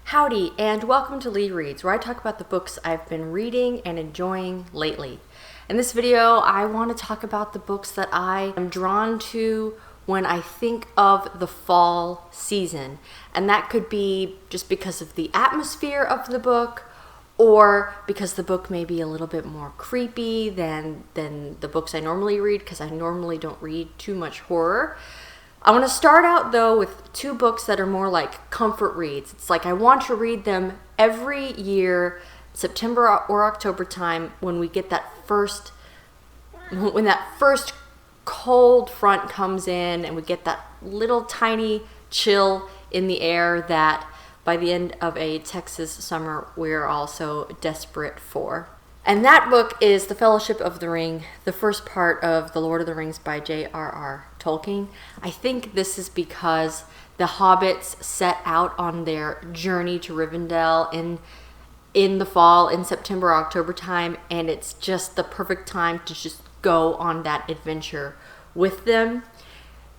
Howdy, and welcome to LeeReads, where I talk about the books I've been reading and enjoying lately. In this video, I want to talk about the books that I am drawn to when I think of the fall season. And that could be just because of the atmosphere of the book, or because the book may be a little bit more creepy than the books I normally read, because I normally don't read too much horror. I want to start out though with two books that are more like comfort reads. It's like I want to read them every year, September or October time, when we get when that first cold front comes in and we get that little tiny chill in the air that by the end of a Texas summer we're all so desperate for. And that book is The Fellowship of the Ring, the first part of The Lord of the Rings by J.R.R. Tolkien. I think this is because the hobbits set out on their journey to Rivendell in the fall, in September, October time, and it's just the perfect time to just go on that adventure with them.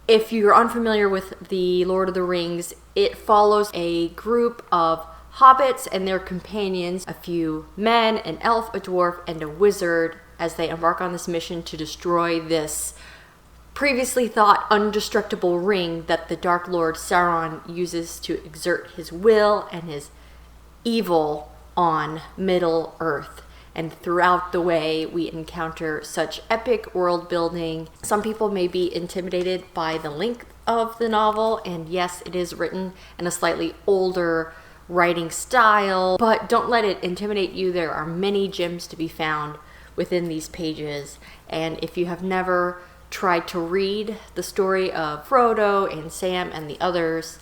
If you're unfamiliar with The Lord of the Rings, it follows a group of hobbits and their companions, a few men, an elf, a dwarf, and a wizard, as they embark on this mission to destroy this previously thought indestructible ring that the Dark Lord Sauron uses to exert his will and his evil on Middle Earth. And throughout the way, we encounter such epic world building. Some people may be intimidated by the length of the novel, and yes, it is written in a slightly older writing style, but don't let it intimidate you. There are many gems to be found within these pages, and if you have never tried to read the story of Frodo and Sam and the others,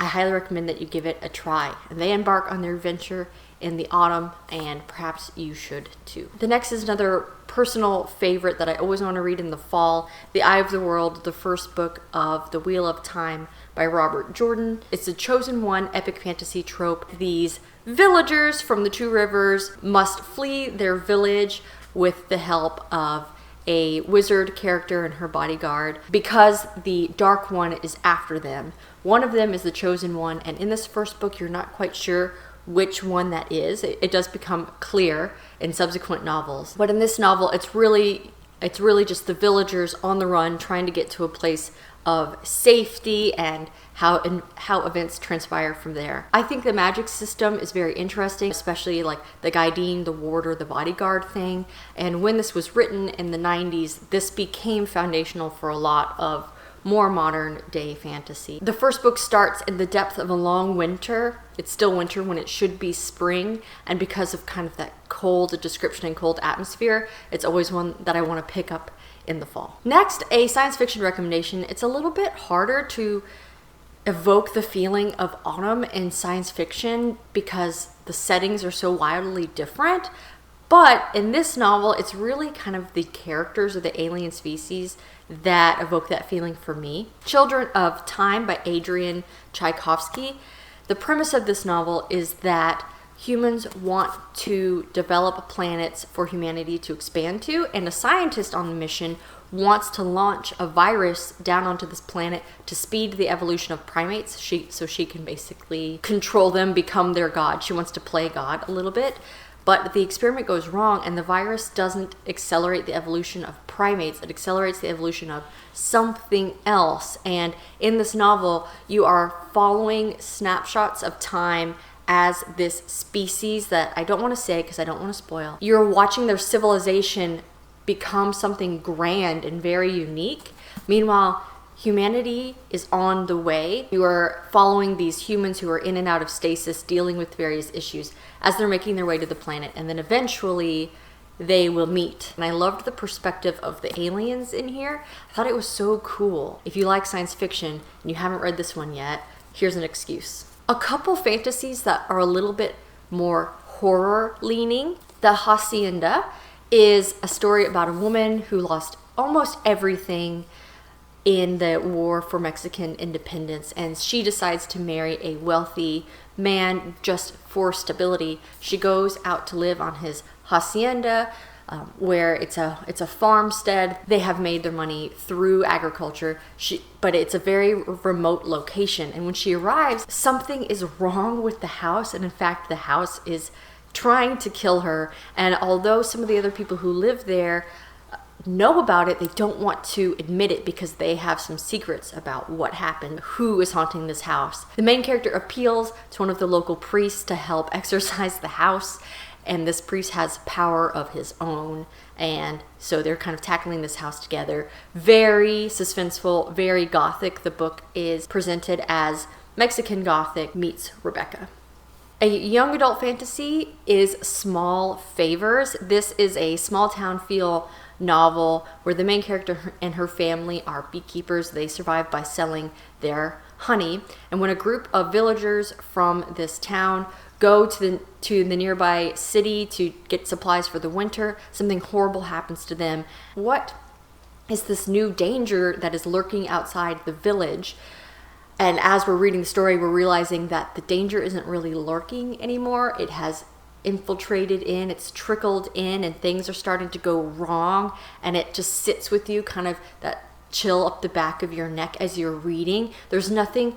I highly recommend that you give it a try. And they embark on their adventure in the autumn, and perhaps you should too. The next is another personal favorite that I always want to read in the fall, The Eye of the World, the first book of The Wheel of Time by Robert Jordan. It's the chosen one epic fantasy trope. These villagers from the Two Rivers must flee their village with the help of a wizard character and her bodyguard because the Dark One is after them. One of them is the chosen one, and in this first book you're not quite sure which one that is. It does become clear in subsequent novels, but in this novel it's really just the villagers on the run trying to get to a place of safety and how events transpire from there. I think the magic system is very interesting, especially like the guiding, the warder, the bodyguard thing. And when this was written in the 90s, this became foundational for a lot of more modern day fantasy. The first book starts in the depth of a long winter. It's still winter when it should be spring, and because of kind of that cold description and cold atmosphere, it's always one that I want to pick up in the fall. Next, a science fiction recommendation. It's a little bit harder to evoke the feeling of autumn in science fiction because the settings are so wildly different. But in this novel, it's really kind of the characters of the alien species that evoke that feeling for me. Children of Time by Adrian Tchaikovsky. The premise of this novel is that humans want to develop planets for humanity to expand to, and a scientist on the mission wants to launch a virus down onto this planet to speed the evolution of primates so she can basically control them, become their god. She wants to play God a little bit. But the experiment goes wrong, and the virus doesn't accelerate the evolution of primates. It accelerates the evolution of something else. And in this novel, you are following snapshots of time as this species that I don't want to say because I don't want to spoil. You're watching their civilization become something grand and very unique. Meanwhile, humanity is on the way. You are following these humans who are in and out of stasis, dealing with various issues as they're making their way to the planet, and then eventually they will meet. And I loved the perspective of the aliens in here. I thought it was so cool. If you like science fiction and you haven't read this one yet, here's an excuse. A couple fantasies that are a little bit more horror leaning. The Hacienda is a story about a woman who lost almost everything in the war for Mexican independence, and she decides to marry a wealthy man just for stability. She goes out to live on his hacienda, where it's a farmstead. They have made their money through agriculture, but it's a very remote location. And when she arrives, something is wrong with the house, and in fact, the house is trying to kill her. And although some of the other people who live there know about it, they don't want to admit it because they have some secrets about what happened, who is haunting this house. The main character appeals to one of the local priests to help exorcise the house, and this priest has power of his own, and so they're kind of tackling this house together. Very suspenseful, very gothic. The book is presented as Mexican Gothic meets Rebecca. A young adult fantasy is Small Favors. This is a small town feel novel where the main character and her family are beekeepers. They survive by selling their honey. And when a group of villagers from this town go to the nearby city to get supplies for the winter, something horrible happens to them. What is this new danger that is lurking outside the village? And as we're reading the story, we're realizing that the danger isn't really lurking anymore. It has infiltrated in, it's trickled in, and things are starting to go wrong. And it just sits with you, kind of that chill up the back of your neck as you're reading. There's nothing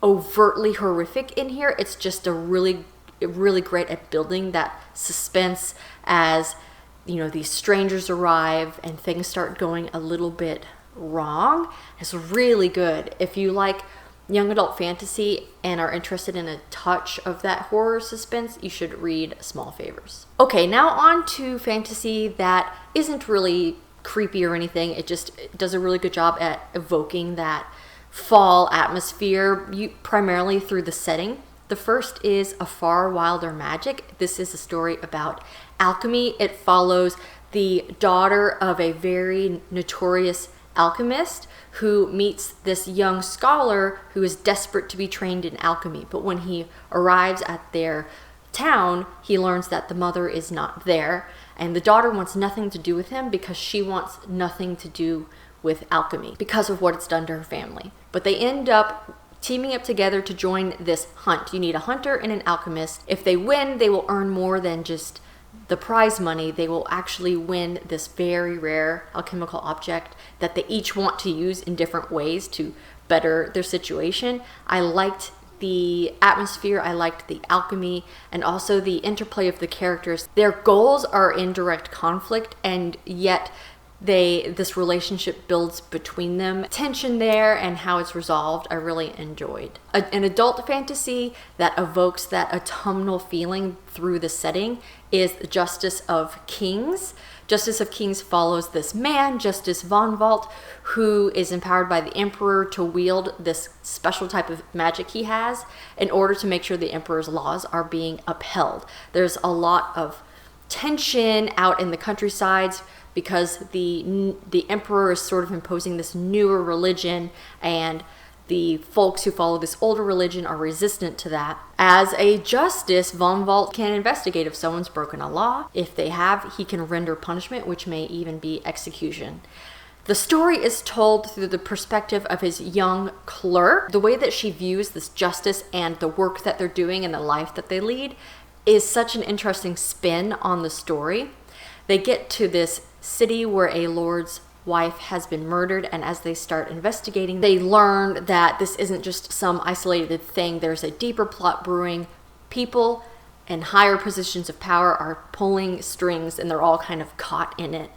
overtly horrific in here. It's just really great at building that suspense as, you know, these strangers arrive and things start going a little bit wrong. It's really good. If you like young adult fantasy and are interested in a touch of that horror suspense, you should read Small Favors. Okay, now on to fantasy that isn't really creepy or anything. It just does a really good job at evoking that fall atmosphere, primarily through the setting. The first is A Far Wilder Magic. This is a story about alchemy. It follows the daughter of a very notorious alchemist who meets this young scholar who is desperate to be trained in alchemy. But when he arrives at their town, he learns that the mother is not there, and the daughter wants nothing to do with him because she wants nothing to do with alchemy because of what it's done to her family. But they end up teaming up together to join this hunt. You need a hunter and an alchemist. If they win, they will earn more than just the prize money. They will actually win this very rare alchemical object that they each want to use in different ways to better their situation. I liked the atmosphere, I liked the alchemy, and also the interplay of the characters. Their goals are in direct conflict, and yet this relationship builds between them. Tension there and how it's resolved, I really enjoyed. An adult fantasy that evokes that autumnal feeling through the setting is Justice of Kings. Justice of Kings follows this man, Justice Von Vault, who is empowered by the Emperor to wield this special type of magic he has in order to make sure the Emperor's laws are being upheld. There's a lot of tension out in the countrysides because the emperor is sort of imposing this newer religion, and the folks who follow this older religion are resistant to that. As a justice, Von Vault can investigate if someone's broken a law. If they have, he can render punishment, which may even be execution. The story is told through the perspective of his young clerk. The way that she views this justice and the work that they're doing and the life that they lead is such an interesting spin on the story. They get to this city where a lord's wife has been murdered, and as they start investigating, they learn that this isn't just some isolated thing. There's a deeper plot brewing. People in higher positions of power are pulling strings, and they're all kind of caught in it.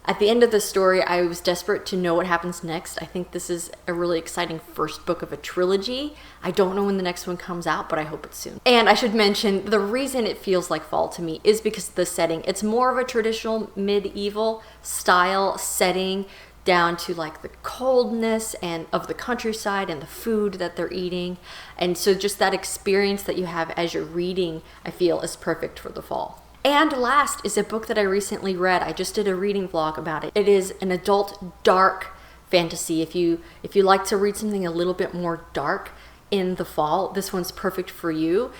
At the end of the story, I was desperate to know what happens next. I think this is a really exciting first book of a trilogy. I don't know when the next one comes out, but I hope it's soon. And I should mention, the reason it feels like fall to me is because of the setting. It's more of a traditional medieval style setting, down to like the coldness and of the countryside and the food that they're eating. And so just that experience that you have as you're reading, I feel is perfect for the fall. And last is a book that I recently read. I just did a reading vlog about it. It is an adult dark fantasy. If you like to read something a little bit more dark in the fall, this one's perfect for you.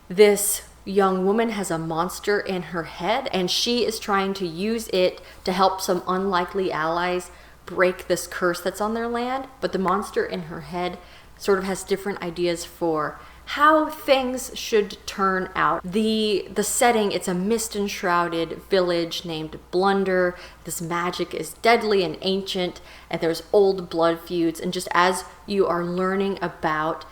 This young woman has a monster in her head, and she is trying to use it to help some unlikely allies break this curse that's on their land. But the monster in her head sort of has different ideas for how things should turn out. The setting, it's a mist-enshrouded village named Blunder. This magic is deadly and ancient, and there's old blood feuds. And just as you are learning about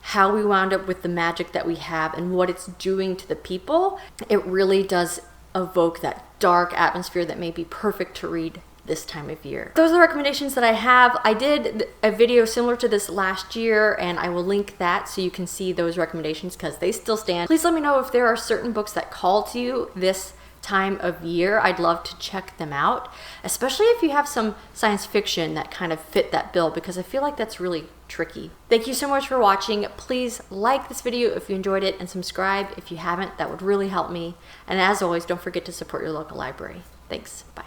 how we wound up with the magic that we have and what it's doing to the people, it really does evoke that dark atmosphere that may be perfect to read this time of year. Those are the recommendations that I have. I did a video similar to this last year, and I will link that so you can see those recommendations because they still stand. Please let me know if there are certain books that call to you this time of year. I'd love to check them out, especially if you have some science fiction that kind of fit that bill, because I feel like that's really tricky. Thank you so much for watching. Please like this video if you enjoyed it and subscribe if you haven't. That would really help me. And as always, don't forget to support your local library. Thanks. Bye.